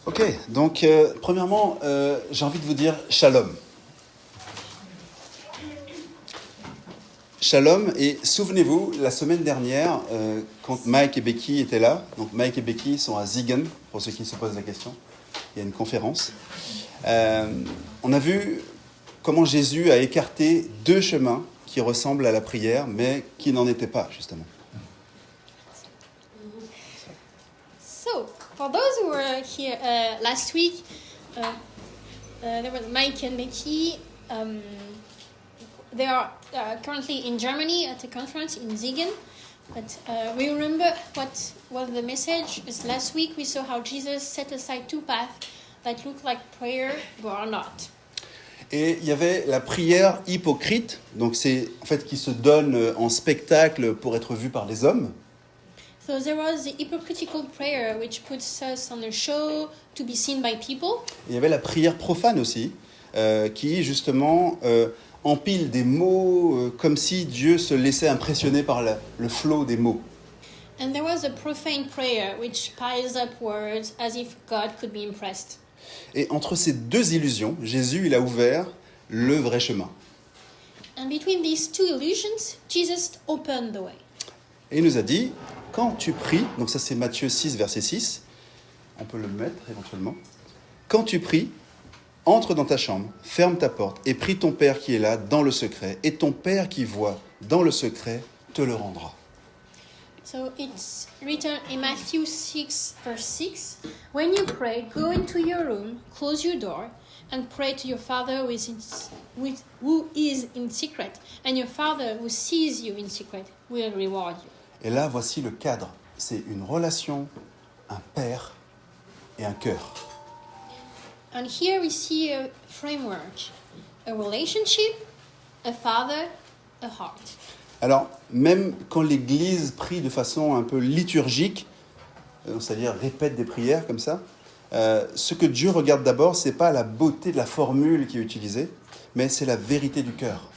Ok, donc premièrement, j'ai envie de vous dire shalom. Shalom, et souvenez-vous, la semaine dernière, quand Mike et Becky étaient là, donc Mike et Becky sont à Siegen, pour ceux qui se posent la question, il y a une conférence, on a vu comment Jésus a écarté deux chemins qui ressemblent à la prière, mais qui n'en étaient pas, justement. So, for those who were here last week, there were Mike and Becky. They are currently in Germany at a conference in Siegen. But we remember what was the message. Is last week we saw how Jesus set aside two paths that look like prayer but are not. Et il y avait la prière hypocrite, donc c'est en fait qui se donne en spectacle pour être vu par les hommes. So there was the hypocritical prayer which puts us on a show to be seen by people. Il y avait la prière profane aussi, qui justement empile des mots comme si Dieu se laissait impressionner par le flot des mots. And there was a profane prayer which piles up words as if God could be impressed. Et entre ces deux illusions, Jésus il a ouvert le vrai chemin. And between these two illusions, Jesus opened the way. Et il nous a dit, quand tu pries, donc ça c'est Matthieu 6, verset 6, on peut le mettre éventuellement, quand tu pries, entre dans ta chambre, ferme ta porte et prie ton Père qui est là dans le secret, et ton Père qui voit dans le secret te le rendra. So it's written in Matthew 6, verse 6, when you pray, go into your room, close your door, and pray to your Father who is in secret, and your Father who sees you in secret will reward you. Et là, voici le cadre. C'est une relation, un père et un cœur. And here we see a framework, a relationship, a father, a heart. Alors, même quand l'Église prie de façon un peu liturgique, c'est-à-dire répète des prières comme ça, ce que Dieu regarde d'abord, c'est pas la beauté de la formule qui est utilisée, mais c'est la vérité du cœur.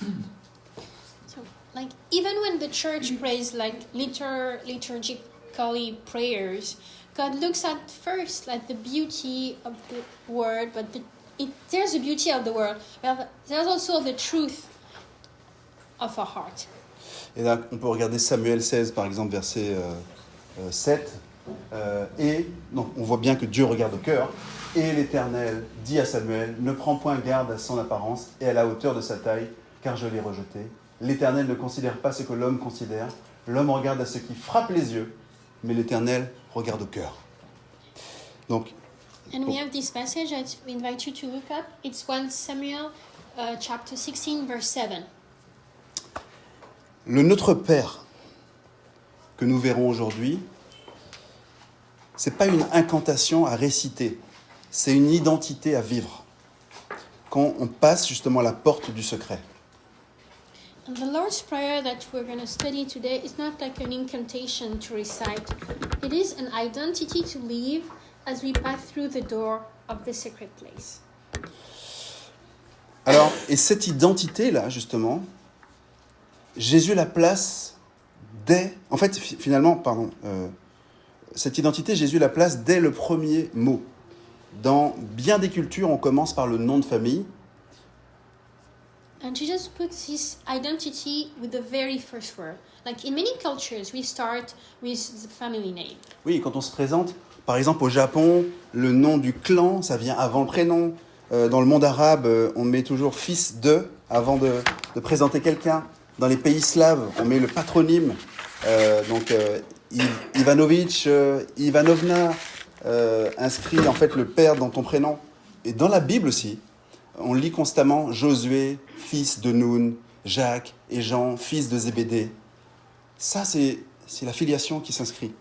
So, like, even when the church prays like liturgically prayers, God looks at first like the beauty of the word, but there's the beauty of the word, but there's also the truth of our heart. Et là, on peut regarder Samuel 16, par exemple, verset 7. Et donc, on voit bien que Dieu regarde au cœur. Et l'Éternel dit à Samuel, ne prends point garde à son apparence et à la hauteur de sa taille, car je l'ai rejeté. L'Éternel ne considère pas ce que l'homme considère. L'homme regarde à ce qui frappe les yeux, mais l'Éternel regarde au cœur. Donc, And we have this passage I invite you to look up. It's 1 Samuel chapter 16, verse 7. le Notre Père que nous verrons aujourd'hui, ce n'est pas une incantation à réciter, c'est une identité à vivre. Quand on passe justement la porte du secret. And the Lord's Prayer that we're going to study today is not like an incantation to recite. It is an identity to live as we pass through the door of the secret place. Alors, et cette identité-là, justement, Jésus la place dès... En fait, finalement, cette identité, Jésus la place dès le premier mot. Dans bien des cultures, on commence par le nom de famille. And Jesus puts his identity with the very first word. Like in many cultures, we start with the family name. Oui, quand on se présente, par exemple au Japon, le nom du clan, ça vient avant le prénom. Dans le monde arabe, on met toujours fils de avant de présenter quelqu'un. Dans les pays slaves, on met le patronyme. Ivanovic, Ivanovna, inscrit en fait le père dans ton prénom. Et dans la Bible aussi, on lit constamment Josué, fils de Nun, Jacques et Jean, fils de Zébédée. Ça, c'est la filiation qui s'inscrit.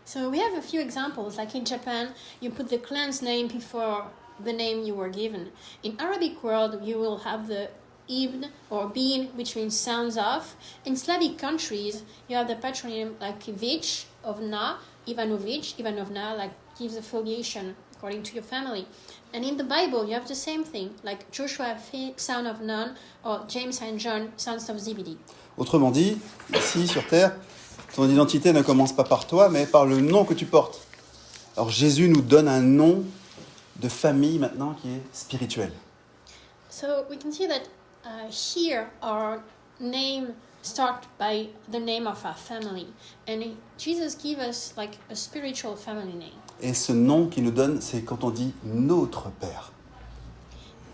So we have a few examples. Like in Japan, you put the clan's name before the name you were given. In Arabic world, you will have the ibn or bin, which means sons of. In Slavic countries, you have the patronym like Vich, Ovna, Ivanovic, Ivanovna, like gives affiliation according to your family. And in the Bible, you have the same thing, like Joshua, son of Nun, or James and John, sons of Zebedee. Autrement dit, ici sur Terre, ton identité ne commence pas par toi, mais par le nom que tu portes. Alors Jésus nous donne un nom de famille maintenant qui est spirituel. So we can see that here our name start by the name of our family, and Jesus gives us like a spiritual family name. Et ce nom qu'il nous donne, c'est quand on dit notre Père.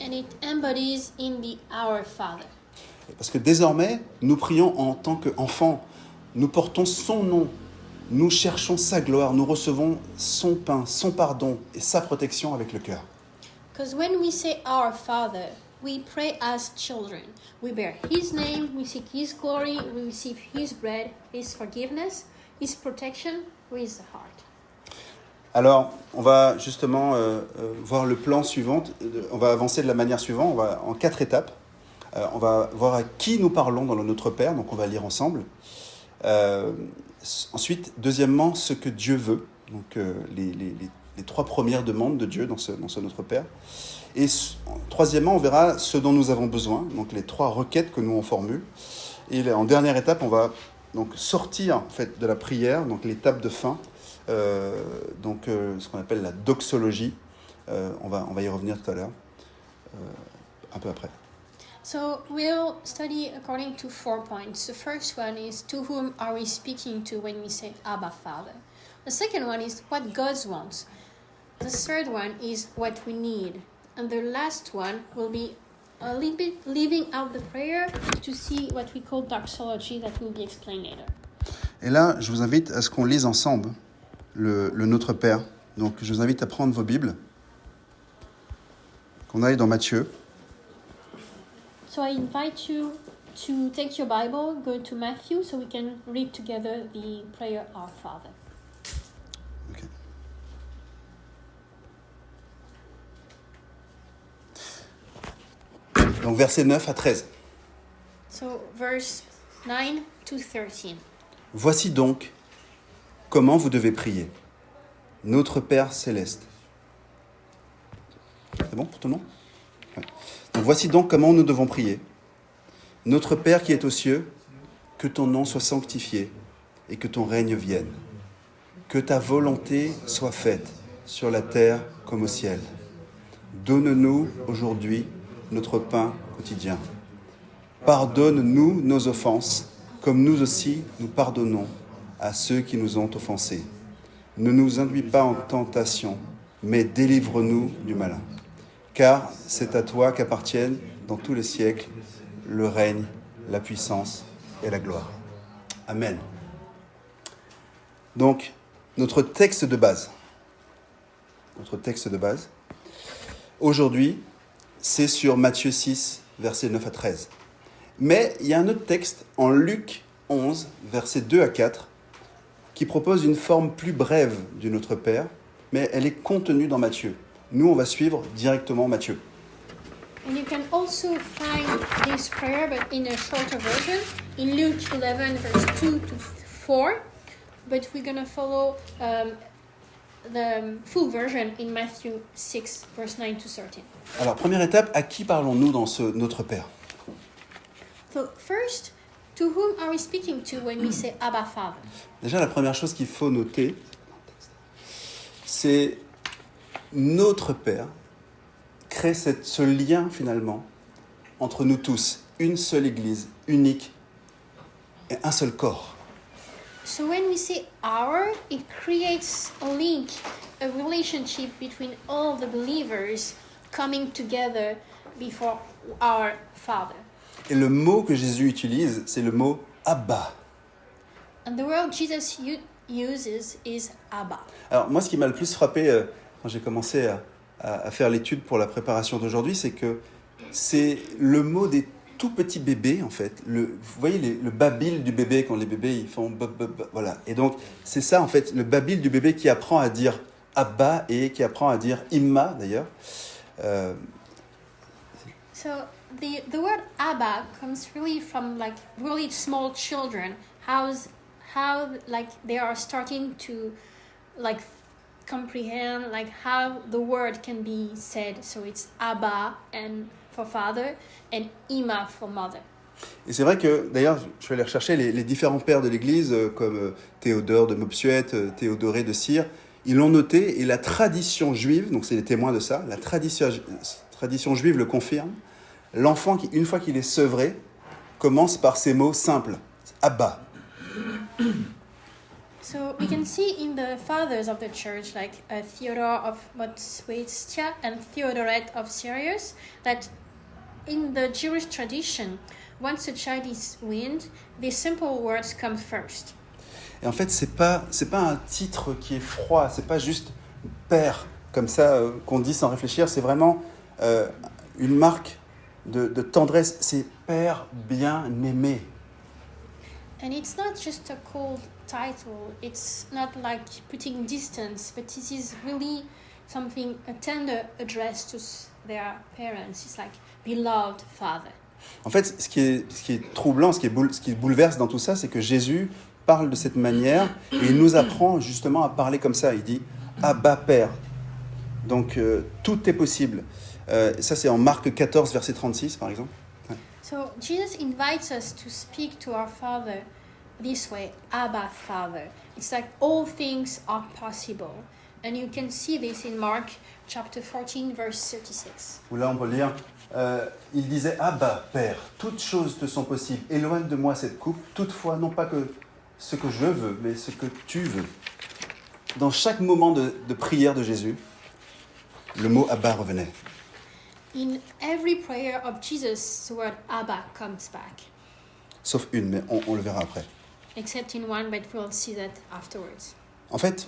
And it embodies in the Our Father. Parce que désormais, nous prions en tant qu'enfants. Nous portons son nom. Nous cherchons sa gloire. Nous recevons son pain, son pardon et sa protection avec le cœur. Because when we say Our Father, we pray as children. We bear His name, we seek His glory, we receive His bread, His forgiveness, His protection with the heart. Alors, on va justement voir le plan suivant. On va avancer de la manière suivante. On va en 4 étapes. On va voir à qui nous parlons dans le Notre Père. Donc, on va lire ensemble. Ensuite, deuxièmement, ce que Dieu veut. Donc, les 3 premières demandes de Dieu dans ce Notre Père. Et troisièmement, on verra ce dont nous avons besoin. Donc, les 3 requêtes que nous on formule. Et en dernière étape, on va donc sortir en fait de la prière. Donc, l'étape de fin. Ce qu'on appelle la doxologie. On va y revenir tout à l'heure, un peu après. So we'll study according to 4 points. The first one is, to whom are we speaking to when we say Abba Father? The second one is what God wants. The third one is what we need. And the last one will be a little bit leaving out the prayer to see what we call doxology that will be explained later. Et là, je vous invite à ce qu'on lise ensemble le Notre Père. Donc, je vous invite à prendre vos Bibles, qu'on aille dans Matthieu. So I invite you to take your Bible, go to Matthew, so we can read together the prayer Our Father. Okay. Donc, versets 9 à 13. So verse 9 to 13. Voici donc comment vous devez prier. Notre Père céleste. C'est bon pour tout le monde ? Ouais. Donc voici donc comment nous devons prier. Notre Père qui est aux cieux, que ton nom soit sanctifié et que ton règne vienne. Que ta volonté soit faite sur la terre comme au ciel. Donne-nous aujourd'hui notre pain quotidien. Pardonne-nous nos offenses, comme nous aussi nous pardonnons à ceux qui nous ont offensés. Ne nous induis pas en tentation, mais délivre-nous du malin. Car c'est à toi qu'appartiennent dans tous les siècles le règne, la puissance et la gloire. Amen. Donc, notre texte de base, aujourd'hui, c'est sur Matthieu 6, versets 9 à 13. Mais il y a un autre texte en Luc 11, versets 2 à 4, qui propose une forme plus brève du Notre Père, mais elle est contenue dans Matthieu. Nous, on va suivre directement Matthieu. And you can also find this prayer, but in a shorter version, in Luke 11, verse 2 to 4. But we're going to follow the full version in Matthew 6, verse 9 to 13. Alors, première étape, à qui parlons-nous dans ce Notre Père ? So first, to whom are we speaking to when we say Abba Father? Déjà, la première chose qu'il faut noter, c'est notre Père crée ce lien finalement entre nous tous, une seule Église, unique et un seul corps. So when we say our, it creates a link, a relationship between all the believers coming together before our Father. Et le mot que Jésus utilise, c'est le mot Abba. And the word Jesus uses is Abba. Alors moi, ce qui m'a le plus frappé quand j'ai commencé à faire l'étude pour la préparation d'aujourd'hui, c'est que c'est le mot des tout petits bébés, en fait. Vous voyez le babil du bébé, quand les bébés ils font... Voilà. Et donc, c'est ça, en fait, le babil du bébé qui apprend à dire Abba et qui apprend à dire Imma, d'ailleurs. So the word Abba comes really from like really small children. How like they are starting to like comprehend like how the word can be said. So it's Abba and for father and Ima for mother. Et c'est vrai que, d'ailleurs, je vais aller rechercher les différents pères de l'Église, comme Théodore de Mopsuet, Théodoré de Cire. ils l'ont noté et la tradition juive, donc c'est les témoins de ça, la tradition juive le confirme. L'enfant, une fois qu'il est sevré, commence par ces mots simples. Abba. So we can see in the fathers of the church, like Theodore of Montesquieu and Theodoret of Syrius, that in the Jewish tradition, once a child is weaned, these simple words come first. Et en fait, c'est pas un titre qui est froid, c'est pas juste père, comme ça, qu'on dit sans réfléchir, c'est vraiment une marque de tendresse, c'est père bien-aimé. And it's not just a cold title, it's not like putting distance, but this is really something, a tender address to their parents. It's like, beloved father. En fait, ce qui est troublant, ce qui bouleverse dans tout ça, c'est que Jésus parle de cette manière et il nous apprend justement à parler comme ça. Il dit « Abba Père ». Donc, tout est possible. Ça, c'est en Marc 14, verset 36, par exemple. Ouais. So, Jesus invites us to speak to our Father this way, Abba Father. It's like all things are possible. And you can see this in Mark chapter 14, verse 36. Où là, on peut lire il disait « Abba, Père, toutes choses te sont possibles. Éloigne de moi cette coupe. Toutefois, non pas que ce que je veux, mais ce que tu veux. » Dans chaque moment de prière de Jésus, le mot « Abba » revenait. In every prayer of Jesus, the word Abba comes back. Sauf une, mais on le verra après. Except in one, but we'll see that afterwards. En fait,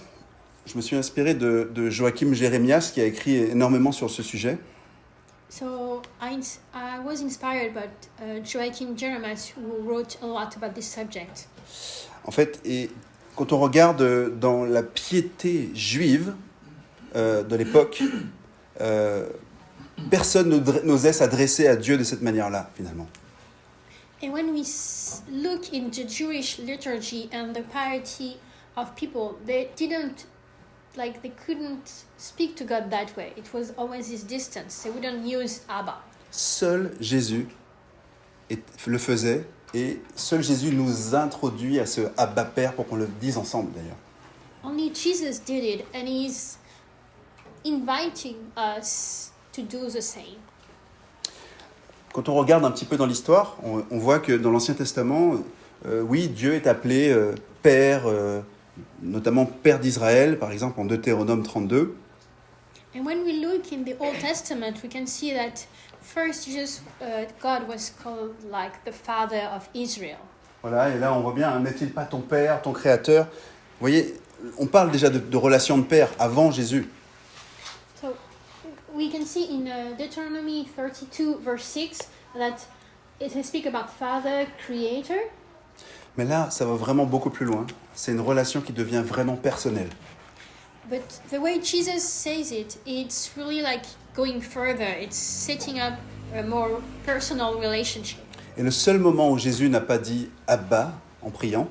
je me suis inspiré de Joachim Jérémias, qui a écrit énormément sur ce sujet. So I was inspired by Joachim Jeremias, who wrote a lot about this subject. En fait, et quand on regarde dans la piété juive de l'époque, personne n'osait s'adresser à Dieu de cette manière-là, finalement. And when we look in the Jewish liturgy and the piety of people, they couldn't speak to God that way. It was always this distance. They wouldn't use Abba. Seul Jésus le faisait, et seul Jésus nous introduit à ce Abba Père pour qu'on le dise ensemble, d'ailleurs. Only Jesus did it, and he's inviting us to do the same. Quand on regarde un petit peu dans l'histoire, on voit que dans l'Ancien Testament, oui, Dieu est appelé Père, notamment Père d'Israël, par exemple en Deutéronome 32. And when we look in the Old Testament, we can see that first God was called like the Father of Israel. Voilà, et là on voit bien, hein, n'est-il pas ton Père, ton Créateur? Vous voyez, on parle déjà de relation de Père avant Jésus. So we can see in Deuteronomy 32, verse 6, that it speaks about Father, Creator. Mais là, ça va vraiment beaucoup plus loin. C'est une relation qui devient vraiment personnelle. But the way Jesus says it, it's really like going further. It's setting up a more personal relationship. Et le seul moment où Jésus n'a pas dit Abba en priant,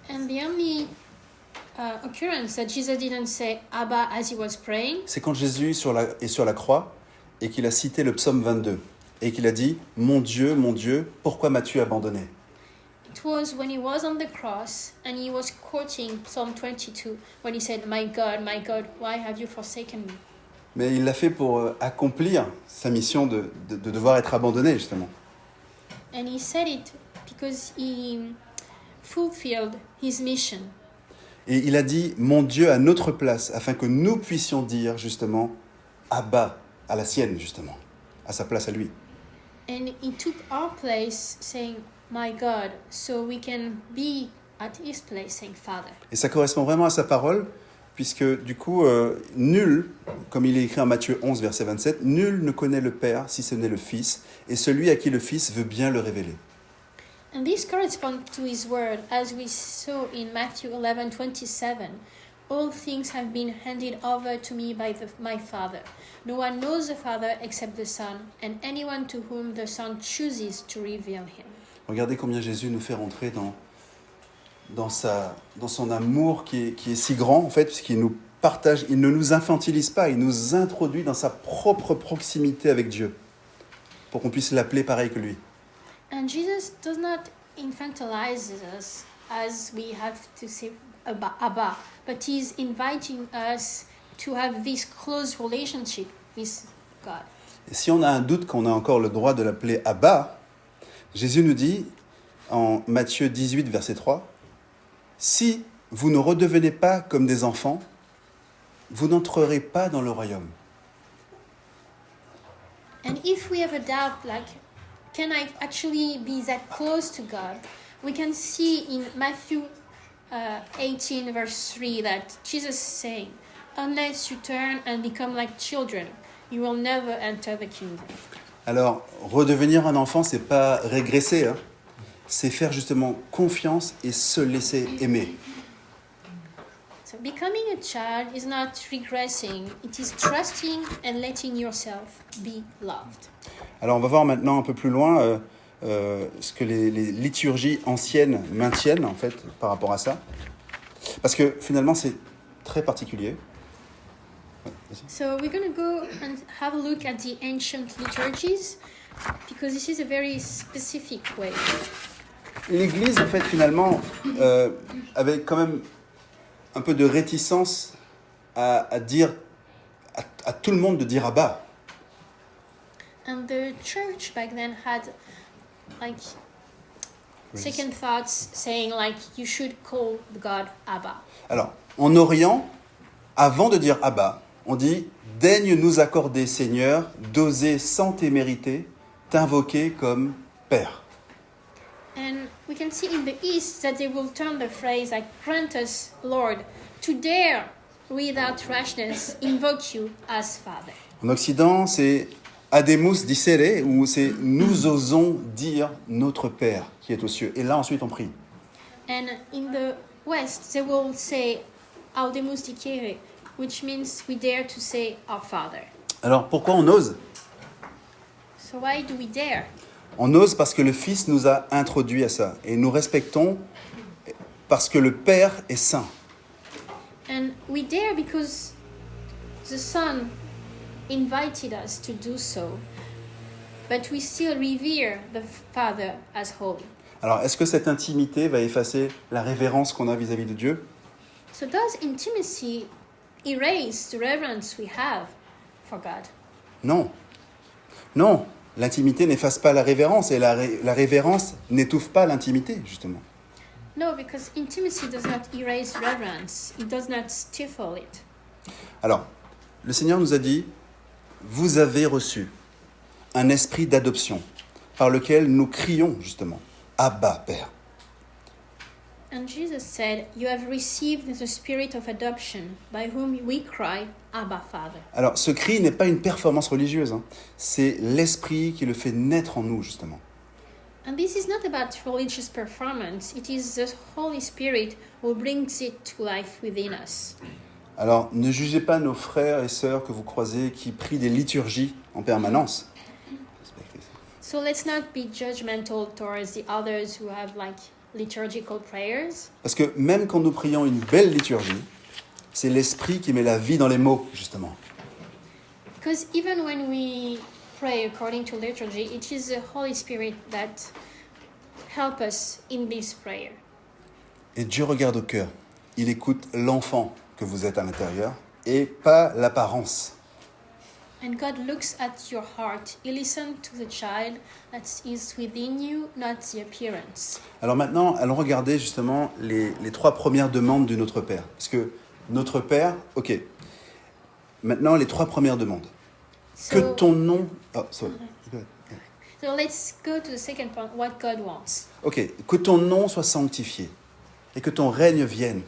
And the only occurrence that Jesus didn't say Abba as he was praying, c'est quand Jésus est sur la croix et qu'il a cité le psaume 22 et qu'il a dit « Mon Dieu, pourquoi m'as-tu abandonné ?» it was when he was on the cross and he was quoting Psalm 22 when he said, my God, why have you forsaken me? Mais il l'a fait pour accomplir sa mission de devoir être abandonné, justement. And he said it because he fulfilled his mission. Et il a dit « Mon Dieu » à notre place, afin que nous puissions dire, justement, « Abba » à la sienne, justement, à sa place à lui. And he took our place saying, my God, so we can be at his place saying Father. Et ça correspond vraiment à sa parole, puisque du coup, nul, comme il est écrit en Matthieu 11, verset 27, nul ne connaît le Père si ce n'est le Fils, et celui à qui le Fils veut bien le révéler. And this corresponds to his word, as we saw in Matthew 11:27. All things have been handed over to me by my Father. No one knows the Father except the Son, and anyone to whom the Son chooses to reveal him. Regardez combien Jésus nous fait rentrer dans son amour qui est si grand, en fait, puisqu'il nous partage, il ne nous infantilise pas, il nous introduit dans sa propre proximité avec Dieu, pour qu'on puisse l'appeler pareil que lui. And Jesus does not infantilize us as we have to say Abba, but He's inviting us to have this close relationship with God. Et si on a un doute qu'on a encore le droit de l'appeler Abba, Jésus nous dit en Matthieu 18, verset 3, « Si vous ne redevenez pas comme des enfants, vous n'entrerez pas dans le royaume. » And if we have a doubt, like, can I actually be that close to God? We can see in Matthew 18, verse 3, that Jesus is saying, unless you turn and become like children, you will never enter the kingdom. Alors, redevenir un enfant, c'est pas régresser, hein. C'est faire justement confiance et se laisser aimer. So becoming a child is not regressing, it is trusting and letting yourself be loved. Alors, on va voir maintenant un peu plus loin ce que les liturgies anciennes maintiennent, en fait, par rapport à ça. Parce que, finalement, c'est très particulier. Ouais, vas-y. So we're going to go and have a look at the ancient liturgies because this is a very specific way. L'Église, en fait, finalement, avait quand même un peu de réticence à dire à tout le monde de dire Abba. And the church back then had like second thoughts saying like you should call God Abba. Alors, en Orient, avant de dire Abba, on dit « Daigne nous accorder, Seigneur, d'oser sans témérité, t'invoquer comme Père ». And we can see in the East that they will turn the phrase like grant us, Lord, to dare without rashness invoke you as Father. En Occident, c'est Ademus dicere, où c'est nous osons dire notre Père qui est aux cieux. Et là, ensuite, on prie. And in the West, they will say audemus dicere, which means we dare to say our Father. Alors, pourquoi on ose ? So why do we dare? On ose parce que le Fils nous a introduits à ça. Et nous respectons parce que le Père est saint. And we dare because the Son invited us to do so, but we still revere the Father as holy. Alors, est-ce que cette intimité va effacer la révérence qu'on a vis-à-vis de Dieu ? So does intimacy erase the reverence we have for God? Non. Non. L'intimité n'efface pas la révérence et la révérence n'étouffe pas l'intimité, justement. No, because intimacy does not erase reverence. It does not stifle it. Alors, le Seigneur nous a dit, vous avez reçu un esprit d'adoption par lequel nous crions, justement, Abba, Père. And Jesus said, you have received the spirit of adoption by whom we cry, Abba, Father. Alors, ce cri n'est pas une performance religieuse, hein. C'est l'esprit qui le fait naître en nous, justement. And this is not about religious performance. It is the Holy Spirit who brings it to life within us. Alors, ne jugez pas nos frères et sœurs que vous croisez qui prient des liturgies en permanence. So let's not be judgmental towards the others who have like liturgical prayers. Parce que même quand nous prions une belle liturgie, c'est l'esprit qui met la vie dans les mots, justement. Because even when we pray according to liturgy, it is the Holy Spirit that helps us in this prayer. Et Dieu regarde au cœur. Il écoute l'enfant que vous êtes à l'intérieur et pas l'apparence. And God looks at your heart. He listens to the child that is within you, not the appearance. Alors maintenant, allons regarder justement les 3 premières demandes du Notre Père. Parce que Notre Père, ok. Maintenant, les 3 premières demandes. Que ton nom... Oh, sorry. So let's go to the second point, what God wants. Ok, que ton nom soit sanctifié et que ton règne vienne,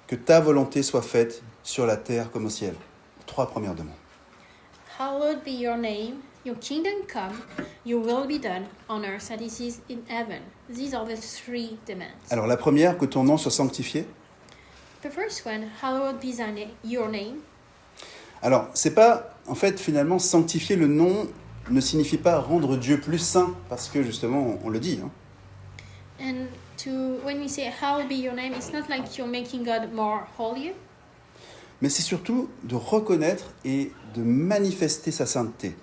que ta volonté soit faite sur la terre comme au ciel. 3 premières demandes. Hallowed be your name, your kingdom come, your will be done on earth as it is in heaven. These are the 3 demands. Alors la première, que ton nom soit sanctifié. The first one, hallowed be your name. Alors, c'est pas, en fait, finalement, sanctifier le nom ne signifie pas rendre Dieu plus saint, parce que justement, on le dit. Hein. And when we say hallowed be your name, it's not like you're making God more holier. Mais c'est surtout de reconnaître et de manifester sa sainteté.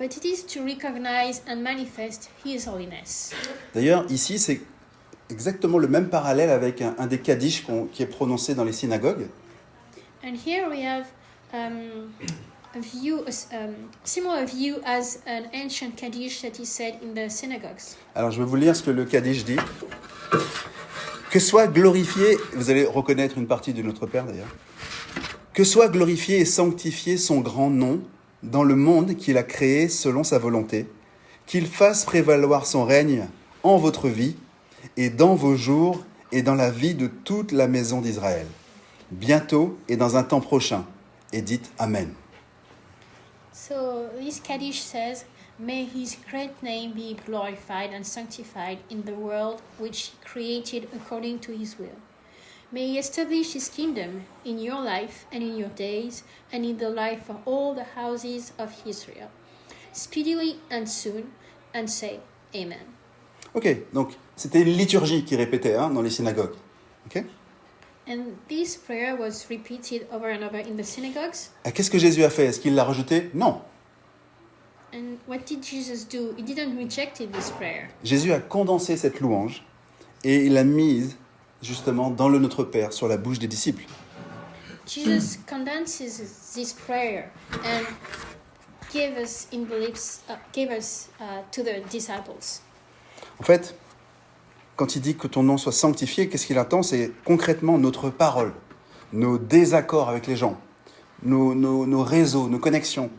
But it is to recognize and manifest His holiness. D'ailleurs, ici, c'est exactement le même parallèle avec un des kaddish qui est prononcé dans les synagogues. And here we have a view, similar view as an ancient Kaddish that is said in the synagogues. Alors je vais vous lire ce que le kaddish dit. Que soit glorifié, vous allez reconnaître une partie de notre Père d'ailleurs. Que soit glorifié et sanctifié son grand nom dans le monde qu'il a créé selon sa volonté, qu'il fasse prévaloir son règne en votre vie et dans vos jours et dans la vie de toute la maison d'Israël, bientôt et dans un temps prochain. Et dites Amen. So this Kaddish says, "May his great name be glorified and sanctified in the world which he created according to his will. May he establish his kingdom in your life and in your days and in the life of all the houses of Israel, speedily and soon, and say Amen." Ok, donc c'était une liturgie qui répétait dans les synagogues. Ok. And this prayer was repeated over and over in the synagogues. Qu'est-ce que Jésus a fait? Est-ce qu'il l'a rejeté? Non. And what did Jesus do? He didn't reject this prayer. Jésus a condensé cette louange et il l'a mise justement dans le Notre Père sur la bouche des disciples. Jesus condenses this prayer and gave us in the lips, to the disciples. En fait, quand il dit que ton nom soit sanctifié, qu'est-ce qu'il attend? C'est concrètement notre parole, nos désaccords avec les gens, nos réseaux, nos connexions.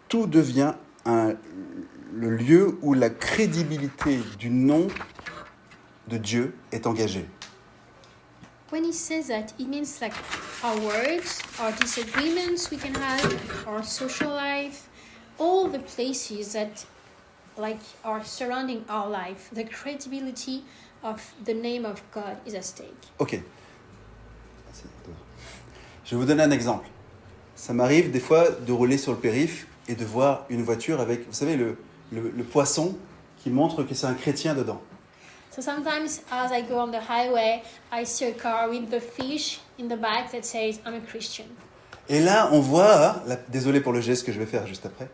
Tout devient le lieu où la crédibilité du nom de Dieu est engagée. When he says that, it means like our words, our disagreements we can have, our social life, all the places that like are surrounding our life, the credibility of the name of God is at stake. Ok. Je vais vous donner un exemple. Ça m'arrive des fois de rouler sur le périph' et de voir une voiture avec, vous savez, le poisson qui montre que c'est un chrétien dedans. So sometimes as I go on the highway, I see a car with the fish in the back that says, "I'm a Christian." Et là, on voit, désolé pour le geste que je vais faire juste après,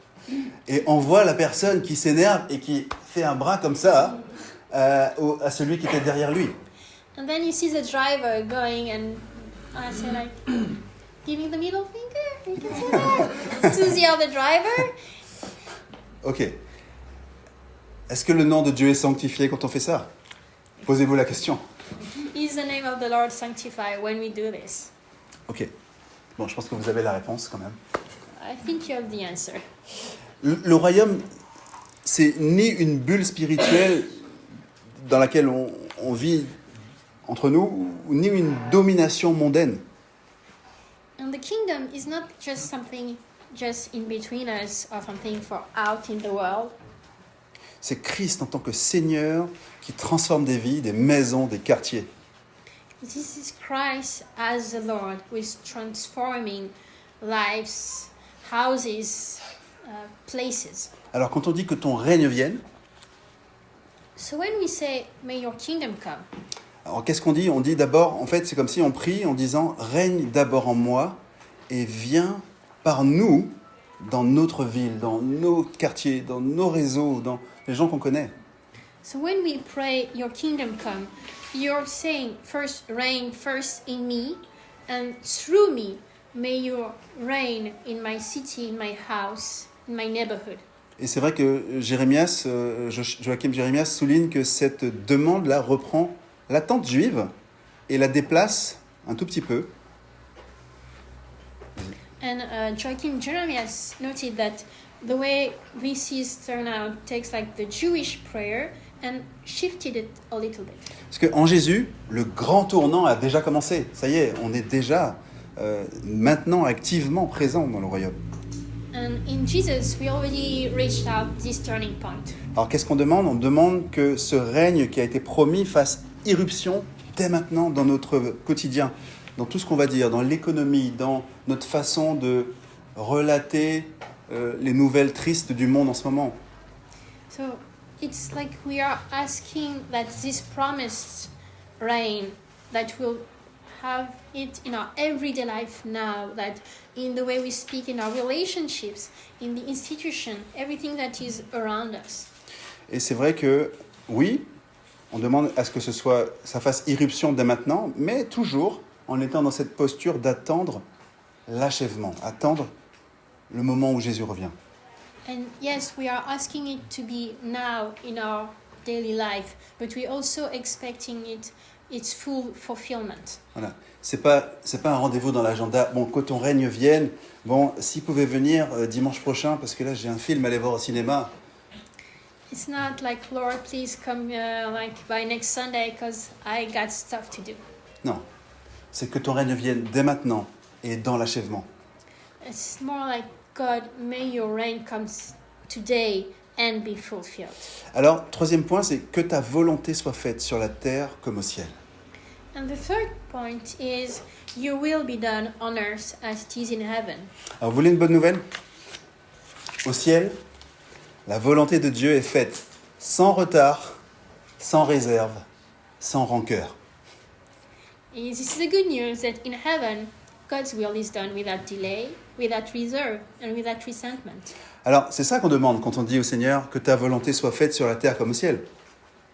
et on voit la personne qui s'énerve et qui fait un bras comme ça à celui qui était derrière lui. And then you see the driver going and I say like, giving the middle finger, you can say that, to the other driver. Ok. Est-ce que le nom de Dieu est sanctifié quand on fait ça? Posez-vous la question. Is the name of the Lord sanctified when we do this? Ok. Bon, je pense que vous avez la réponse quand même. I think you have the answer. Le royaume, c'est ni une bulle spirituelle dans laquelle on vit entre nous, ni une domination mondaine. And the kingdom is not just something just in between us or something for out in the world. C'est Christ en tant que Seigneur qui transforme des vies, des maisons, des quartiers. This is Christ as the Lord who is transforming lives, houses, places. Alors quand on dit que ton règne vienne, So when we say, "May your kingdom come," alors qu'est-ce qu'on dit? On dit d'abord, en fait c'est comme si on prie en disant « Règne d'abord en moi et viens par nous dans notre ville, dans nos quartiers, dans nos réseaux, dans les gens qu'on connaît. » so when we pray, "Your kingdom come," you're saying, first, reign first in me, and through me, may you reign in my city, in my house, in my neighborhood. Et c'est vrai que Joachim Jérémias souligne que cette demande-là reprend l'attente juive et la déplace un tout petit peu. And Joachim Jeremias noted that the way this is turned out takes like the Jewish prayer and shifted it a little bit. Parce qu'en Jésus, le grand tournant a déjà commencé. Ça y est, on est déjà maintenant activement présent dans le royaume. And in Jesus, we already reached out this turning point. Alors qu'est-ce qu'on demande? On demande que ce règne qui a été promis fasse irruption dès maintenant dans notre quotidien, dans tout ce qu'on va dire, dans l'économie, dans notre façon de relater les nouvelles tristes du monde en ce moment. So it's like we are asking that this promised reign that will have it in our everyday life now, that in the way we speak, in our relationships, in the institution, everything that is around us. Et c'est vrai que, oui, On demande à ce que ça fasse irruption dès maintenant, mais toujours en étant dans cette posture d'attendre l'achèvement, attendre le moment où Jésus revient. And yes, we are asking it to be now in our daily life, but we're also expecting its full fulfillment. Voilà. C'est pas un rendez-vous dans l'agenda. Bon, que ton règne vienne. Bon, s'il pouvait venir dimanche prochain, parce que là j'ai un film à aller voir au cinéma. It's not like, Lord, please come like by next Sunday because I got stuff to do. Non, c'est que ton règne vienne dès maintenant et dans l'achèvement. It's more like, God, may your reign come today and be fulfilled. Alors, troisième point, c'est que ta volonté soit faite sur la terre comme au ciel. And the third point is, your will be done on earth as it is in heaven. Alors, vous voulez une bonne nouvelle ? Au ciel, la volonté de Dieu est faite sans retard, sans réserve, sans rancœur. And this is the good news that in heaven, God's will is done without delay, without reserve, and without resentment. Alors, c'est ça qu'on demande quand on dit au Seigneur que ta volonté soit faite sur la terre comme au ciel.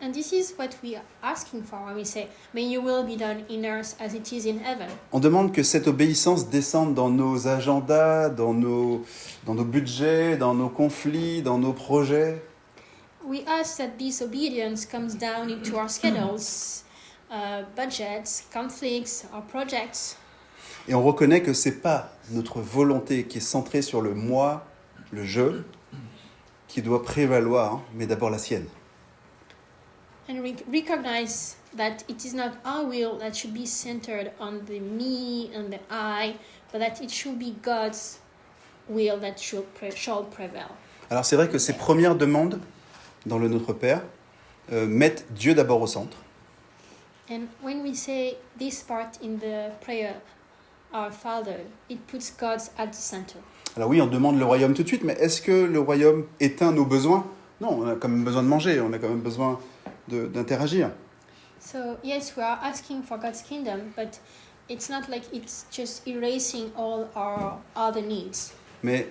And this is what we are asking for when we say, may your will be done in earth as it is in heaven. On demande que cette obéissance descende dans nos agendas, dans nos budgets, dans nos conflits, dans nos projets. We ask that this obedience comes down into our schedules, budgets, conflicts, our projects. Et on reconnaît que ce n'est pas notre volonté qui est centrée sur le moi, le je, qui doit prévaloir, mais d'abord la sienne. And we recognize that it is not our will that should be centered on the me and the I, but that it should be God's will that shall prevail. Alors c'est vrai que ces premières demandes dans le Notre Père mettent Dieu d'abord au centre. And when we say this part in the prayer, Our Father, it puts God at the center. Alors oui, on demande le royaume tout de suite, mais est-ce que le royaume éteint nos besoins ? Non, on a quand même besoin de manger, on a quand même besoin d'interagir. So yes, we are asking for God's kingdom, but it's not like it's just erasing all our other needs. Mais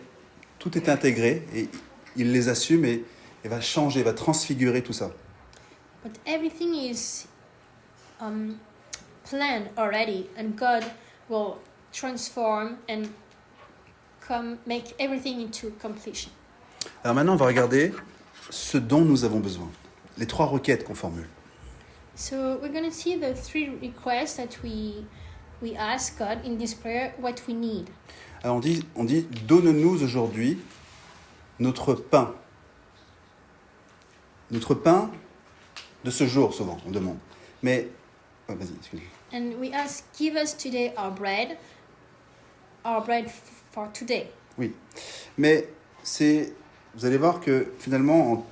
tout est intégré et il les assume et va changer, va transfigurer tout ça. But everything is planned already, and God will transform and make everything into completion. Alors maintenant, on va regarder ce dont nous avons besoin. Les 3 requêtes qu'on formule. So we're going to see the 3 requests that we ask God in this prayer, what we need. Alors on dit donne-nous aujourd'hui notre pain. Notre pain de ce jour, souvent, on demande. Mais, vas-y, excuse-moi. And we ask, give us today our bread for today. Oui, mais vous allez voir que finalement,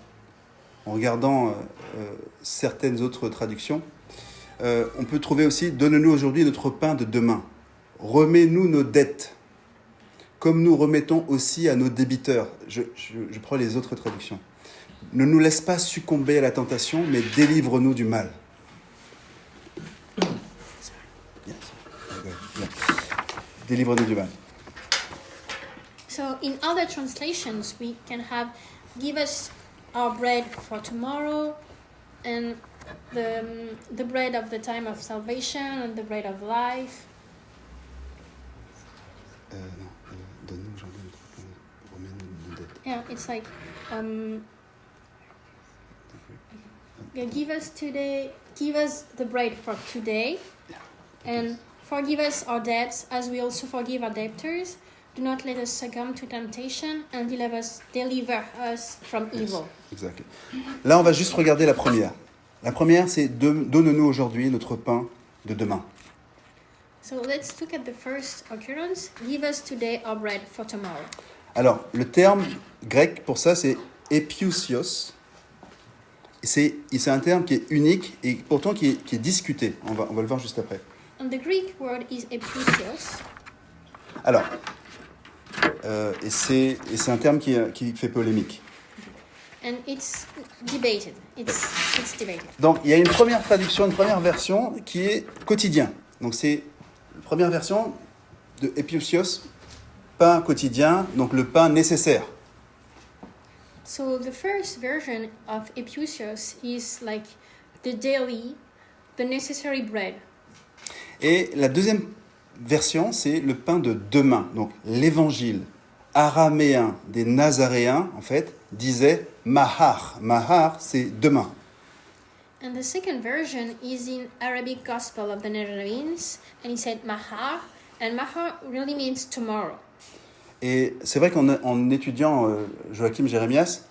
en regardant certaines autres traductions, on peut trouver aussi « Donne-nous aujourd'hui notre pain de demain. Remets-nous nos dettes, comme nous remettons aussi à nos débiteurs. » Je prends les autres traductions. « Ne nous laisse pas succomber à la tentation, mais délivre-nous du mal. » Délivre-nous du mal. So in other translations, we can have, give us our bread for tomorrow, and the bread of the time of salvation, and the bread of life. Non, donne-nous aujourd'hui notre pain, remets-nous nos dettes. Yeah, it's like, give us the bread for today, and forgive us our debts as we also forgive our debtors. Do not let us succumb to temptation, and deliver us from evil. Exact. Là, on va juste regarder la première. La première, c'est donne-nous aujourd'hui notre pain de demain. So let's look at the first occurrence. Give us today our bread for tomorrow. Alors, le terme grec pour ça, c'est epiousios. C'est un terme qui est unique et pourtant qui est discuté. On va le voir juste après. And the Greek word is epiousios. Alors, et c'est un terme qui fait polémique. And it's debated. It's debated. Donc, il y a une première traduction, une première version qui est quotidien. Donc, c'est la première version de epiousios, pain quotidien, donc le pain nécessaire. So the first version of epiousios is like the necessary bread. Et la deuxième version, c'est le pain de demain. Donc l'évangile araméen des Nazaréens, en fait, disait Mahar. Mahar, c'est demain. And the second version is in Arabic Gospel of the Nazarenes, and he said Mahar, and Mahar really means tomorrow. Et c'est vrai qu'en étudiant Joachim Jérémias,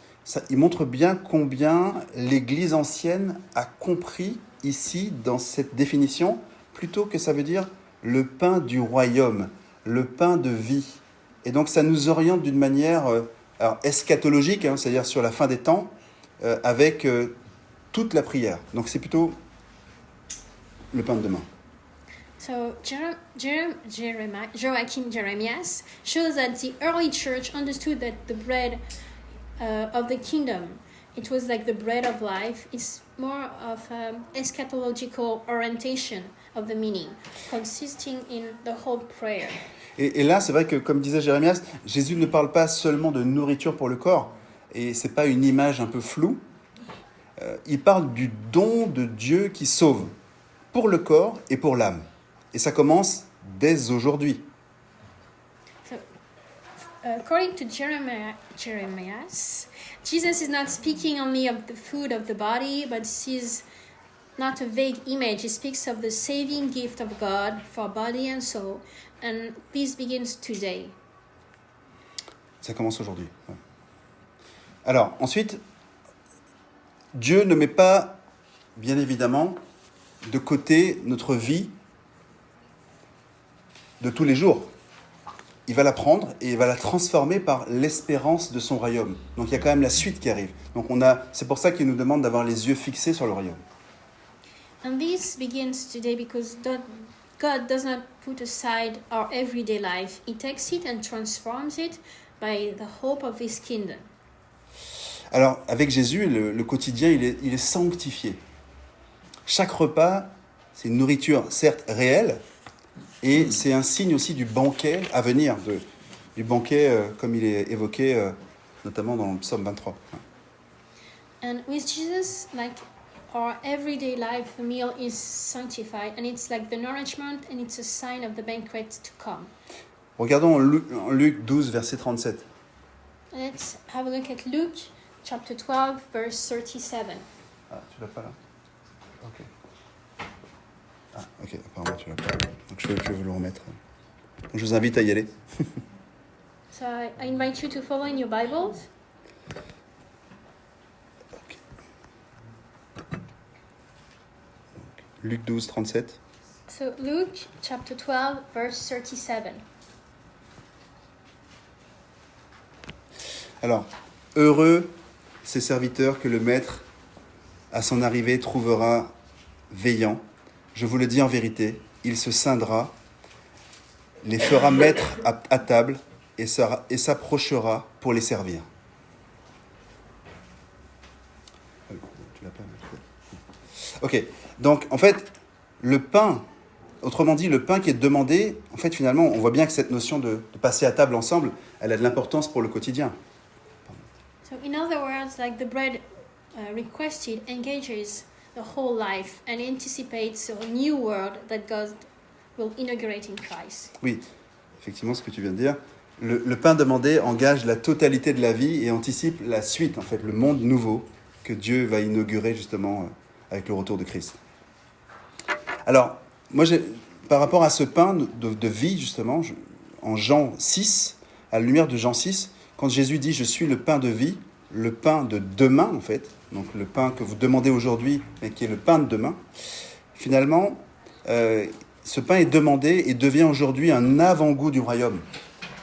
il montre bien combien l'Église ancienne a compris ici, dans cette définition, plutôt que ça veut dire le pain du royaume, le pain de vie. Et donc ça nous oriente d'une manière alors, eschatologique, hein, c'est-à-dire sur la fin des temps, avec toute la prière. Donc c'est plutôt le pain de demain. So Joachim Jeremias shows that the early church understood that the bread of the kingdom, it was like the bread of life, is more of eschatological orientation of the meaning, consisting in the whole prayer. Et là, c'est vrai que, comme disait Jérémias, Jésus ne parle pas seulement de nourriture pour le corps, et c'est pas une image un peu floue. Il parle du don de Dieu qui sauve, pour le corps et pour l'âme. Et ça commence dès aujourd'hui. So, according to Jeremias, Jesus is not speaking only of the food of the body, but sees not a vague image. He speaks of the saving gift of God for body and soul, and this begins today. Ça commence aujourd'hui. Ouais. Alors, ensuite, Dieu ne met pas, bien évidemment, de côté notre vie de tous les jours. Il va la prendre et il va la transformer par l'espérance de son royaume. Donc il y a quand même la suite qui arrive. Donc c'est pour ça qu'il nous demande d'avoir les yeux fixés sur le royaume. And this begins today because God does not put aside our everyday life. He takes it and transforms it by the hope of His kingdom. Alors avec Jésus, le quotidien, il est sanctifié. Chaque repas, c'est une nourriture certes réelle, et c'est un signe aussi du banquet à venir, du banquet comme il est évoqué notamment dans le psaume 23. And with Jesus, like our everyday life, the meal is sanctified, and it's like the nourishment, and it's a sign of the banquet to come. Regardons en Luc 12, verset 37. Let's have a look at Luke chapter 12, verse 37. Ah, tu l'as pas là? Ok. Ah, ok, apparemment tu l'as pas. Donc je vais vous le remettre. Donc, je vous invite à y aller. So I invite you to follow in your Bibles. Okay. Luc 12, 37. So Luke chapter 12, verse 37. Alors, heureux ces serviteurs que le maître, à son arrivée, trouvera veillant. Je vous le dis en vérité, il se scindra, les fera mettre à table et s'approchera pour les servir. Tu l'as pas, ok, donc en fait, le pain, autrement dit, le pain qui est demandé, en fait, finalement, on voit bien que cette notion de passer à table ensemble, elle a de l'importance pour le quotidien. So in other words, like the bread requested engages the whole life and anticipates a new world that God will inaugurate in Christ. Oui, effectivement, ce que tu viens de dire. Le pain demandé engage la totalité de la vie et anticipe la suite, en fait, le monde nouveau que Dieu va inaugurer justement avec le retour de Christ. Alors, moi, par rapport à ce pain de vie, justement, en Jean 6, à la lumière de Jean 6, quand Jésus dit « Je suis le pain de vie », le pain de demain, en fait, donc le pain que vous demandez aujourd'hui, mais qui est le pain de demain, finalement, ce pain est demandé et devient aujourd'hui un avant-goût du royaume,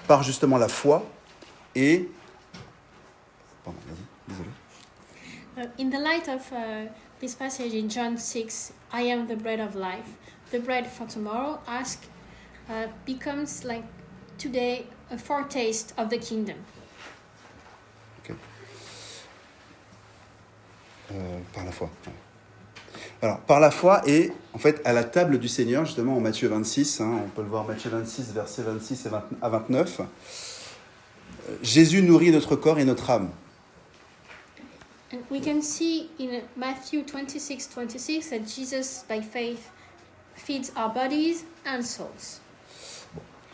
par justement la foi et... Pardon, vas-y, désolé. In the light of this passage in John 6, I am the bread of life. The bread for tomorrow becomes like today a foretaste of the kingdom. Okay. Par la foi. Ouais. Alors, par la foi et en fait à la table du Seigneur, justement en Matthieu 26, on peut le voir Matthieu 26, versets 26 à 29, Jésus nourrit notre corps et notre âme. And we can see in Matthew 26:26 that Jesus, by faith, feeds our bodies and souls.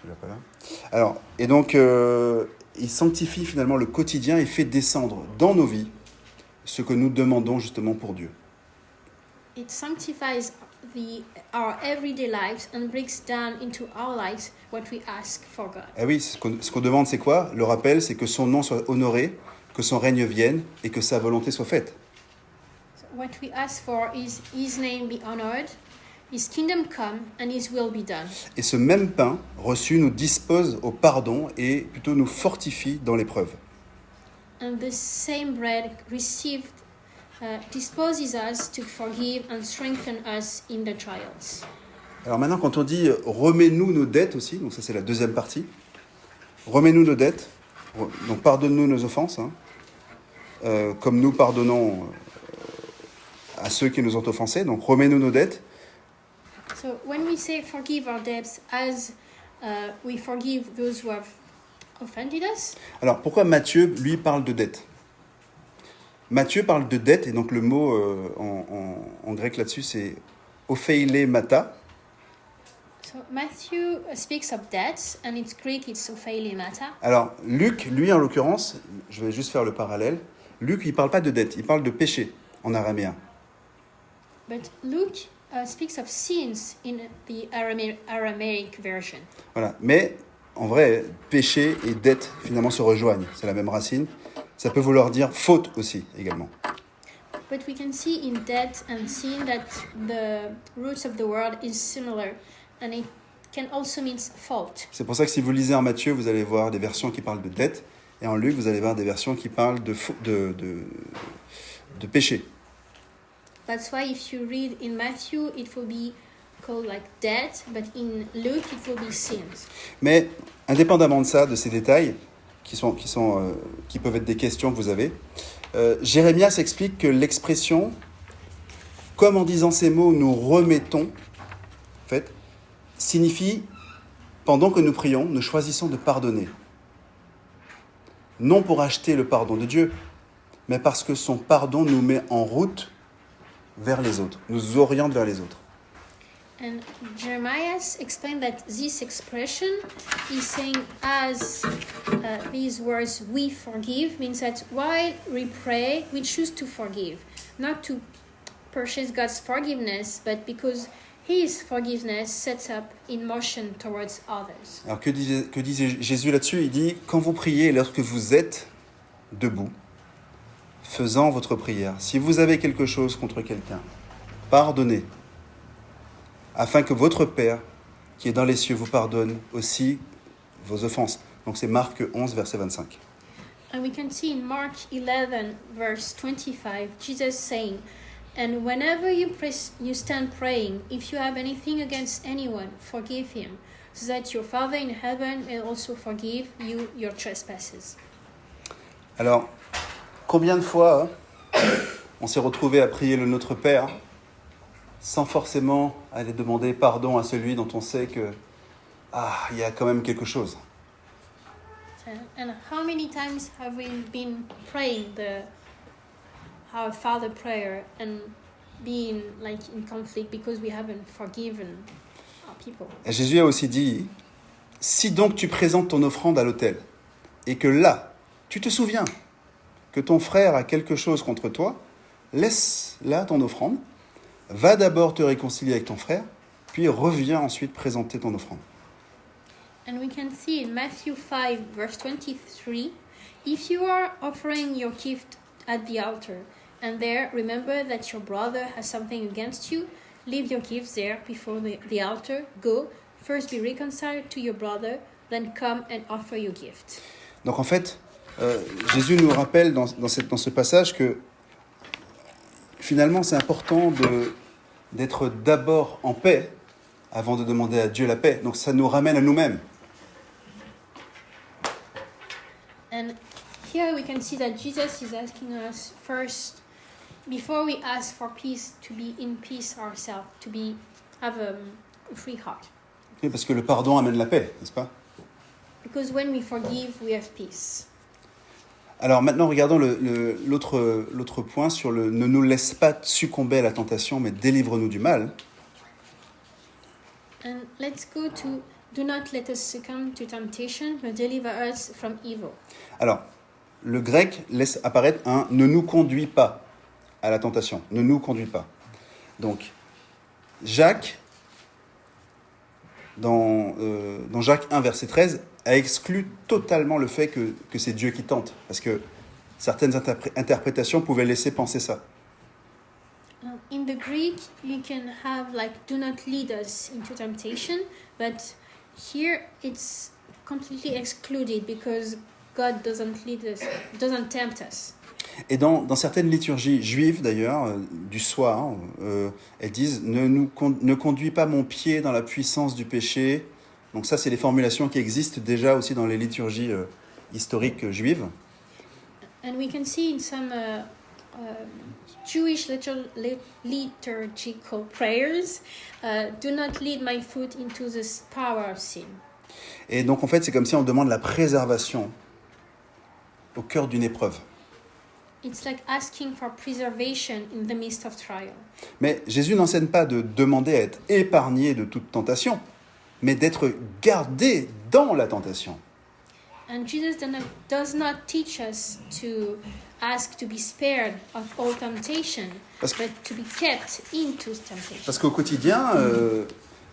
Je l'ai pas là. Alors, et donc, il sanctifie finalement le quotidien et fait descendre dans nos vies ce que nous demandons justement pour Dieu. It sanctifies our everyday lives and brings down into our lives what we ask for God. Eh oui, ce qu'on demande, c'est quoi? Le rappel, c'est que son nom soit honoré, que son règne vienne et que sa volonté soit faite. So what we ask for is His name be honored, His kingdom come, and His will be done. Et ce même pain reçu nous dispose au pardon et plutôt nous fortifie dans l'épreuve. And the same bread received disposes us to forgive and strengthen us in the trials. Alors maintenant, quand on dit « remets-nous nos dettes » aussi, donc ça c'est la deuxième partie, « remets-nous nos dettes », donc pardonne-nous nos offenses, hein, comme nous pardonnons à ceux qui nous ont offensés, donc remets-nous nos dettes. So when we say forgive our debts as we forgive those who have offended us. Alors pourquoi Matthieu, lui, parle de dette? Matthieu parle de dette, et donc le mot en grec là-dessus c'est opheilemata. So Matthew speaks of debts, and in Greek it's opheilemata. Alors Luc, lui en l'occurrence, je vais juste faire le parallèle, Luc il parle pas de dette, il parle de péché en araméen. But Luke speaks of sins in the Aramaic version. Voilà, mais en vrai, péché et dette finalement se rejoignent, c'est la même racine. Ça peut vouloir dire faute aussi, également. But we can see in debt and sin that the roots of the word is similar, and it can also mean fault. C'est pour ça que si vous lisez en Matthieu, vous allez voir des versions qui parlent de dette, et en Luc, vous allez voir des versions qui parlent de péché. That's why if you read in Matthew, it will be called like debt, but in Luke, it will be sins. Mais indépendamment de ça, de ces détails, qui peuvent être des questions que vous avez, Jérémias explique que l'expression « comme en disant ces mots, nous remettons » en fait, signifie « pendant que nous prions, nous choisissons de pardonner ». Non pour acheter le pardon de Dieu, mais parce que son pardon nous met en route vers les autres, nous oriente vers les autres. And Jeremiah explained that this expression is saying as these words, we forgive, means that while we pray, we choose to forgive. Not to purchase God's forgiveness, but because His forgiveness sets up in motion towards others. Alors que disait Jésus là-dessus? Il dit, quand vous priez, lorsque vous êtes debout, faisant votre prière, si vous avez quelque chose contre quelqu'un, pardonnez, afin que votre Père, qui est dans les cieux, vous pardonne aussi vos offenses. Donc c'est Marc 11, verset 25. And we can see in Mark 11, verse 25, Jesus saying, and whenever you stand praying, if you have anything against anyone, forgive him, so that your Father in heaven will also forgive you your trespasses. Alors, combien de fois on s'est retrouvé à prier le Notre Père sans forcément aller demander pardon à celui dont on sait que il y a quand même quelque chose. And how many times have we been praying the Our Father prayer and being like in conflict because we haven't forgiven our people? Et Jésus a aussi dit, si donc tu présentes ton offrande à l'autel et que là, tu te souviens que ton frère a quelque chose contre toi, laisse là ton offrande. Va d'abord te réconcilier avec ton frère, puis reviens ensuite présenter ton offrande. And we can see in Matthew 5, verse 23, if you are offering your gift at the altar, and there remember that your brother has something against you, leave your gifts there before the altar, go, first be reconciled to your brother, then come and offer your gift. Donc en fait, Jésus nous rappelle dans ce passage que finalement c'est important d'être d'abord en paix avant de demander à Dieu la paix. Donc ça nous ramène à nous-mêmes. And here we can see that Jesus is asking us first, before we ask for peace, to be in peace ourselves, to have a free heart. Oui, parce que le pardon amène la paix, n'est-ce pas? Because when we forgive, we have peace. Alors maintenant, regardons l'autre point sur le ne nous laisse pas succomber à la tentation, mais délivre-nous du mal. And let's go to do not let us succumb to temptation, but deliver us from evil. Alors, le grec laisse apparaître un ne nous conduit pas à la tentation. Ne nous conduit pas. Donc, Jacques, dans Jacques 1, verset 13, a exclu totalement le fait que c'est Dieu qui tente. Parce que certaines interprétations pouvaient laisser penser ça. In the Greek, you can have like do not lead us into temptation, but here it's completely excluded because God doesn't lead us, doesn't tempt us. Et dans certaines liturgies juives, d'ailleurs, du soir, elles disent « Ne conduis pas mon pied dans la puissance du péché ». Donc ça, c'est les formulations qui existent déjà aussi dans les liturgies historiques juives. And we can see in some Jewish liturgical prayers, do not lead my foot into the power of sin. Et donc, en fait, c'est comme si on demande la préservation au cœur d'une épreuve. It's like asking for preservation in the midst of trial. Mais Jésus n'enseigne pas de demander à être épargné de toute tentation, mais d'être gardé dans la tentation. And Jesus does not teach us to ask to be spared of all temptation, but to be kept into temptation. Parce qu'au quotidien,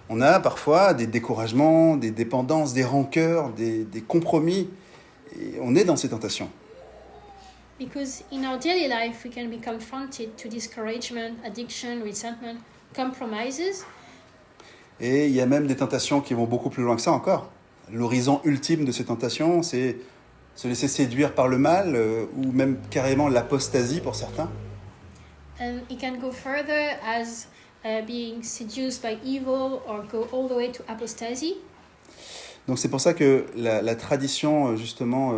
on a parfois des découragements, des dépendances, des rancœurs, des compromis, et on est dans ces tentations. Because in our daily life, we can be confronted to discouragement, addiction, resentment, compromises. Et il y a même des tentations qui vont beaucoup plus loin que ça encore. L'horizon ultime de ces tentations, c'est se laisser séduire par le mal, ou même carrément l'apostasie pour certains. And it can go further as being seduced by evil or go all the way to apostasy. Donc c'est pour ça que la tradition, justement,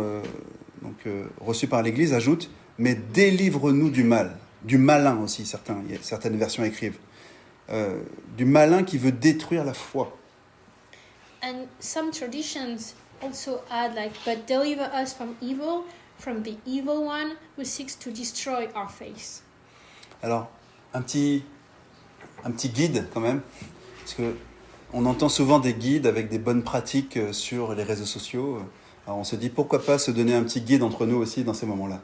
reçue par l'Église, ajoute « Mais délivre-nous du mal », du malin aussi, certaines versions écrivent, du malin qui veut détruire la foi. And some traditions also add like, but deliver us from the evil one who seeks to destroy our faith. Alors, un petit guide quand même, parce que on entend souvent des guides avec des bonnes pratiques sur les réseaux sociaux. Alors on se dit pourquoi pas se donner un petit guide entre nous aussi dans ces moments-là.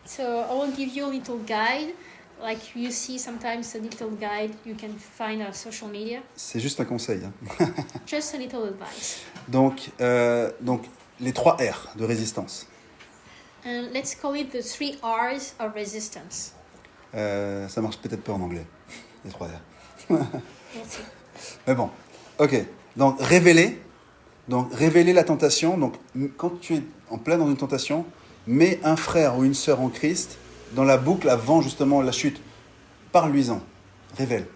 So I will give you a little guide, like you see sometimes a little guide you can find on social media. C'est juste un conseil. Hein. Just a little advice. Donc les 3 R de résistance. And let's call it the 3 R's of resistance. Ça marche peut-être pas en anglais, les 3 R. Merci. Mais bon, ok. Donc révéler la tentation. Donc quand tu es en plein dans une tentation, mets un frère ou une sœur en Christ dans la boucle avant justement la chute. Parle-lui-en. Révèle.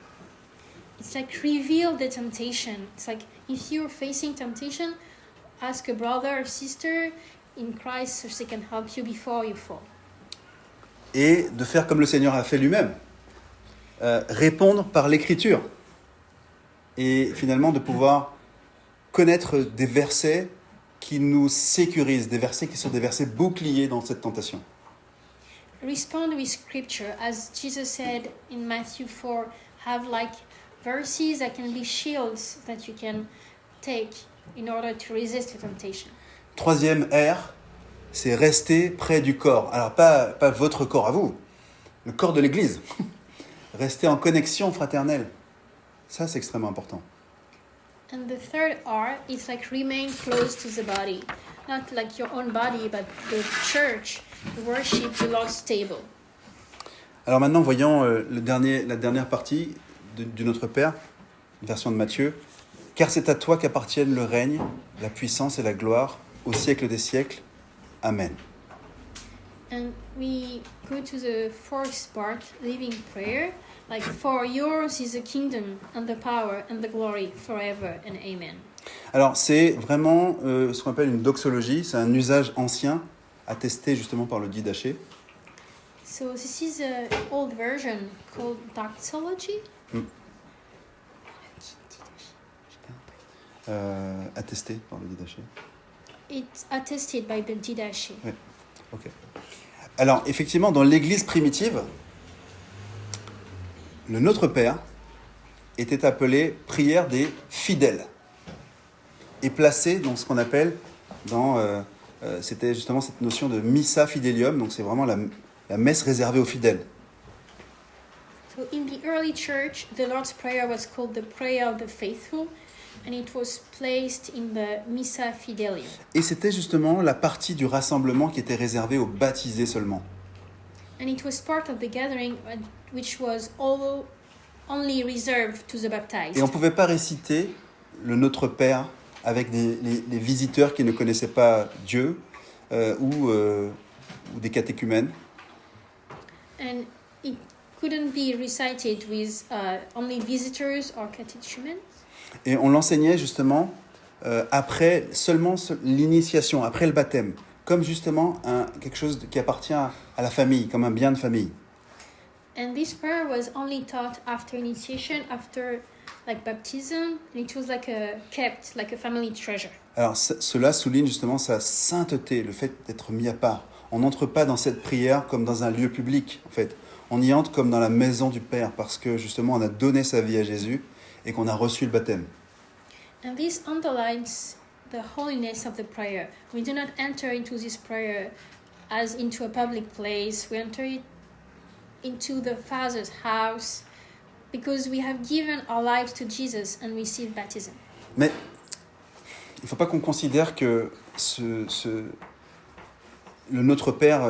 It's like reveal the temptation. It's like if you're facing temptation, ask a brother or sister in Christ so they can help you before you fall. Et de faire comme le Seigneur a fait lui-même. Répondre par l'écriture. Et finalement de pouvoir connaître des versets qui nous sécurisent, des versets qui sont des versets boucliers dans cette tentation. Respond with scripture, as Jesus said in Matthew 4, have like verses that can be shields that you can take in order to resist the temptation. 3e R, c'est rester près du corps. Alors pas votre corps à vous, le corps de l'Église. Rester en connexion fraternelle. Ça, c'est extrêmement important. And the 3rd R is like remain close to the body. Not like your own body, but the church, the worship, the Lord's table. Alors maintenant, voyons la dernière partie du Notre Père, version de Matthieu. « Car c'est à toi qu'appartiennent le règne, la puissance et la gloire, au siècle des siècles. Amen. » And we go to the 4th part, living prayer. Like, for yours is the kingdom and the power and the glory forever and amen. Alors, c'est vraiment ce qu'on appelle une doxologie. C'est un usage ancien, attesté justement par le Didaché. So this is an old version called doxology. Attesté par le Didaché. It's attested by the Didache. Ouais. Ok. Alors, effectivement, dans l'Église primitive, le Notre Père était appelé prière des fidèles et placé dans ce qu'on appelle c'était justement cette notion de missa fidelium, donc c'est vraiment la messe réservée aux fidèles. So in the early church, the Lord's Prayer was called the Prayer of the Faithful, and it was placed in the Missa Fidelium. Et c'était justement la partie du rassemblement qui était réservée aux baptisés seulement. And it was part of the gathering which was only reserved to the baptized. Et on ne pouvait pas réciter le Notre Père avec les visiteurs qui ne connaissaient pas Dieu ou des catéchumènes. And it couldn't be recited with only visitors or catechumens. Et on l'enseignait justement après seulement l'initiation, après le baptême, comme justement quelque chose qui appartient à la famille, comme un bien de famille. And this prayer was only taught after initiation, after like baptism, and it was kept like a family treasure. Alors cela souligne justement sa sainteté, le fait d'être mis à part. On n'entre pas dans cette prière comme dans un lieu public, en fait. On y entre comme dans la maison du Père, parce que justement on a donné sa vie à Jésus et qu'on a reçu le baptême. And this underlines the holiness of the prayer. We do not enter into this prayer as into a public place. We enter it into the Father's house because we have given our lives to Jesus and received baptism. Mais il ne faut pas qu'on considère que le Notre Père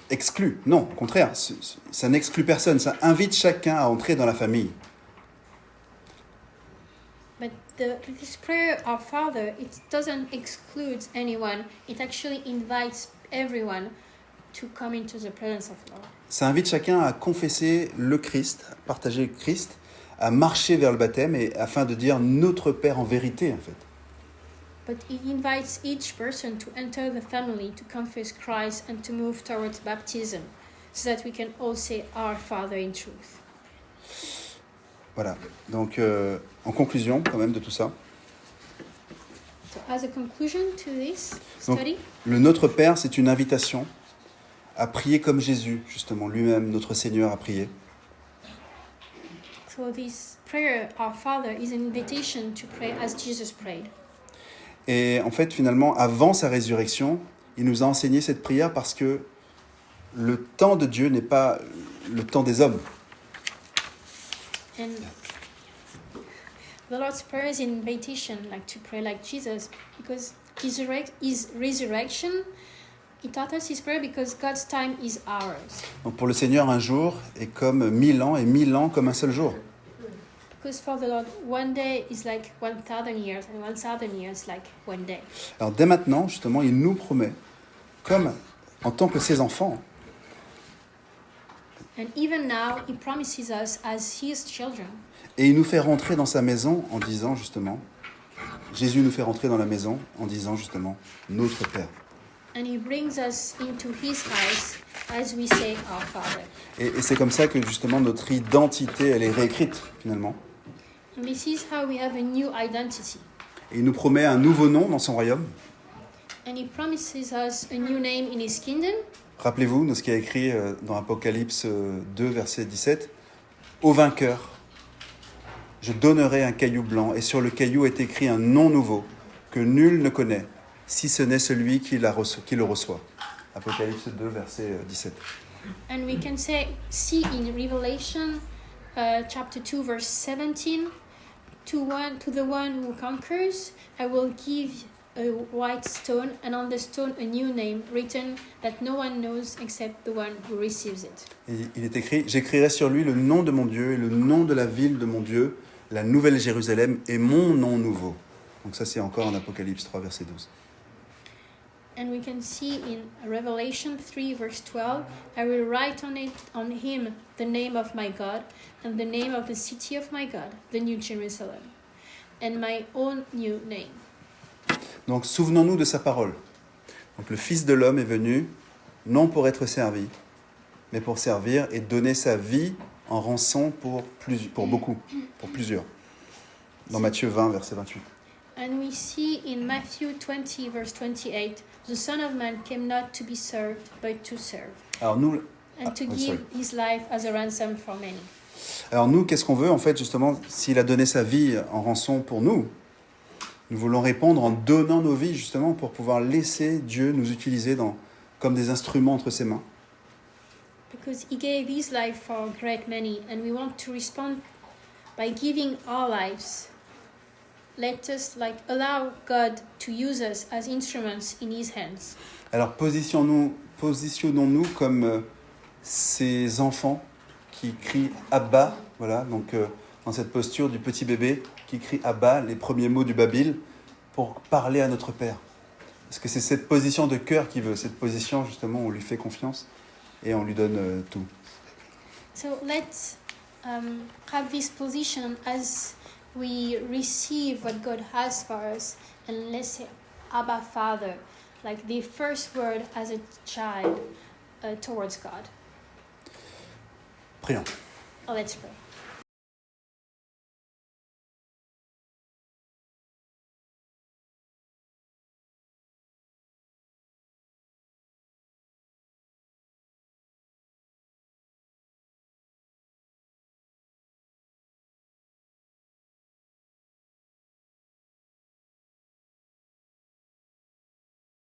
exclut. Non, au contraire, ça n'exclut personne. Ça invite chacun à entrer dans la famille. But this prayer, Our Father, it doesn't exclude anyone. It actually invites everyone to come into the presence of the Lord. Ça invite chacun à confesser le Christ, à partager le Christ, à marcher vers le baptême et afin de dire Notre Père en vérité, en fait. But it invites each person to enter the family, to confess Christ, and to move towards baptism, so that we can all say Our Father in truth. Voilà. Donc, en conclusion, quand même, de tout ça. So, as a conclusion to this Donc, study, le Notre Père, c'est une invitation à prier comme Jésus, justement, lui-même, notre Seigneur, a prié. so this prayer, Our Father, is an invitation to pray as Jesus prayed. Et en fait, finalement, avant sa résurrection, il nous a enseigné cette prière parce que le temps de Dieu n'est pas le temps des hommes. And the Lord's Prayer is an invitation, like to pray like Jesus, because His resurrection, He taught us His prayer because God's time is ours. Donc pour le Seigneur, un jour est comme 1000 ans et 1000 ans comme un seul jour. Because for the Lord, one day is like 1,000 years, and 1,000 years like one day. Alors dès maintenant, justement, il nous promet, comme en tant que ses enfants, And even now, He promises us as His children. et il nous fait rentrer dans sa maison en disant justement, Jésus nous fait rentrer dans la maison en disant justement, Notre Père. And He brings us into His house as we say Our Father. Et c'est comme ça que justement notre identité, elle est réécrite finalement. And this is how we have a new identity. Et il nous promet un nouveau nom dans son royaume. And He promises us a new name in His kingdom. Rappelez-vous de ce qui est écrit dans Apocalypse 2, verset 17. « Au vainqueur, je donnerai un caillou blanc, et sur le caillou est écrit un nom nouveau, que nul ne connaît, si ce n'est celui qui le reçoit. » Apocalypse 2, verset 17. And we can see in Revelation chapter 2, verse 17, to the one who conquers, I will give a white stone, and on the stone a new name written that no one knows except the one who receives it. Et il est écrit « J'écrirai sur lui le nom de mon Dieu et le nom de la ville de mon Dieu, la nouvelle Jérusalem et mon nom nouveau. » Donc ça c'est encore en Apocalypse 3, verset 12. And we can see in Revelation 3, verse 12, I will write on him the name of my God, and the name of the city of my God, the new Jerusalem, and my own new name. Donc souvenons-nous de sa parole. Donc le Fils de l'homme est venu, non pour être servi, mais pour servir et donner sa vie en rançon pour beaucoup, pour plusieurs. Dans Matthieu 20, verset 28. And we see in Matthew 20, verse 28, the Son of Man came not to be served, but to serve, Alors nous, and to give his life as a ransom for many. Alors nous, qu'est-ce qu'on veut en fait justement, s'il a donné sa vie en rançon pour nous, nous voulons répondre en donnant nos vies justement pour pouvoir laisser Dieu nous utiliser comme des instruments entre ses mains. Because he gave his life for a great many, and we want to respond by giving our lives. Let us allow God to use us as instruments in his hands. Alors positionnons-nous comme ces enfants qui crient Abba, voilà, donc dans cette posture du petit bébé qui crie Abba, les premiers mots du Babil, pour parler à notre Père. Parce que c'est cette position de cœur qu'il veut, cette position justement où on lui fait confiance et on lui donne tout. So let's have this position as we receive what God has for us, and let's say Abba Father, like the first word as a child towards God. Prions. Let's pray.